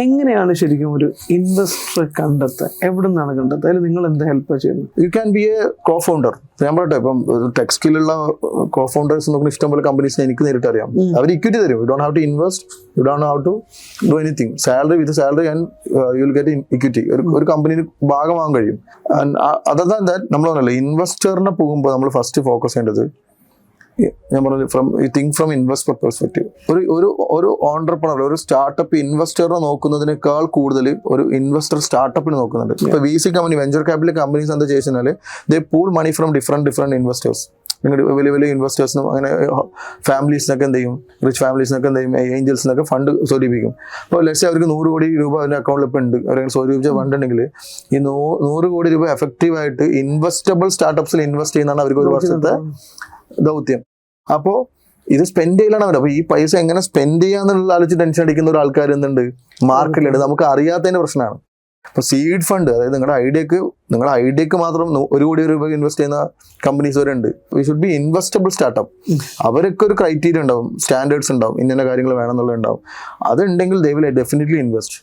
എങ്ങനെയാണ് ശരിക്കും ഒരു ഇൻവെസ്റ്റർ കണ്ടെത്തുക? എവിടെ നിന്നാണ് കണ്ടെത്തുക? അതിൽ നിങ്ങൾ എന്ത് ഹെൽപ്പ് ചെയ്യുന്നത്? You can be A co founder. ഞാൻ പറയട്ടെ, ഇപ്പം ടെക്സ്റ്റിലുള്ള കോ ഫൗണ്ടേഴ്സ് നോക്കുന്ന ഇഷ്ടംപോലെ കമ്പനീസിനെ എനിക്ക് നേരിട്ട് അറിയാം. അവർ ഇക്വിറ്റി തരും. You don't have to invest, you don't have to do anything. Salary with salary and you will get equity. ഒരു കമ്പനിയിൽ ഭാഗമാകാൻ കഴിയും. അതർ ദാൻ ദാറ്റ് നമ്മൾ പറഞ്ഞല്ലോ, ഇൻവെസ്റ്ററിനെ പോകുമ്പോൾ നമ്മൾ ഫസ്റ്റ് ഫോക്കസ് ചെയ്യേണ്ടത്, ഞാൻ പറഞ്ഞു, ഫ്രം ഇൻവെസ്റ്റർ പെർസ്പെക്റ്റീവ്. ഒരു ഓണ്ടർപ്രണർ, ഒരു സ്റ്റാർട്ടപ്പ് ഇൻവെസ്റ്ററിനെ നോക്കുന്നതിനേക്കാൾ കൂടുതൽ ഒരു ഇൻവെസ്റ്റർ സ്റ്റാർട്ടപ്പിന് നോക്കുന്നുണ്ട്. ഇപ്പൊ VC company, venture capital companies എന്താ ചെയ്യുന്നത്, they pool money from different investors. വലിയ വലിയ ഇൻവെസ്റ്റേഴ്സിനും അങ്ങനെ ഫാമിലീസിനൊക്കെ എന്ത് ചെയ്യും, റിച്ച് ഫാമിലീസിനൊക്കെ എന്ത് ചെയ്യും, ഏഞ്ചൽസിനൊക്കെ ഫണ്ട് സ്വരൂപിക്കും. അപ്പോൾ ലെറ്റ്സ് അവർക്ക് 100 കോടി രൂപ അവരുടെ അക്കൗണ്ടിൽ ഇപ്പോൾ ഉണ്ട്, അവരെ സ്വരൂപിച്ച ഫണ്ട് ഉണ്ടെങ്കിൽ ഈ 100 കോടി രൂപ എഫക്റ്റീവായിട്ട് ഇൻവെസ്റ്റബിൾ സ്റ്റാർട്ടപ്സിൽ ഇൻവെസ്റ്റ് ചെയ്യുന്നതാണ് അവർക്ക് ഒരു വർഷത്തെ ദൗത്യം. അപ്പോൾ ഇത് സ്പെൻഡ് ചെയ്യലാണ് അവർ. അപ്പോൾ ഈ പൈസ എങ്ങനെ സ്പെൻഡ് ചെയ്യാന്നുള്ള ആലോചിച്ച് ടെൻഷൻ അടിക്കുന്ന ഒരു ആൾക്കാർ എന്തുണ്ട് മാർക്കറ്റിലുണ്ട്, നമുക്ക് അറിയാത്തതിന്റെ പ്രശ്നമാണ്. അപ്പോൾ സീഡ് ഫണ്ട്, അതായത് നിങ്ങളുടെ ഐഡിയക്ക് മാത്രം 1 കോടി രൂപ ഇൻവെസ്റ്റ് ചെയ്യുന്ന കമ്പനീസ് വരെ ഉണ്ട്. We should be investable startup. അവരൊക്കെ ഒരു ക്രൈറ്റീരിയ ഉണ്ടാവും, സ്റ്റാൻഡേർഡ്സ് ഉണ്ടാവും, ഇന്ന കാര്യങ്ങൾ വേണമെന്നുള്ളത് ഉണ്ടാവും. അതുണ്ടെങ്കിൽ ദേ വിൽ ഡെഫിനറ്റ്ലി ഇൻവെസ്റ്റ്.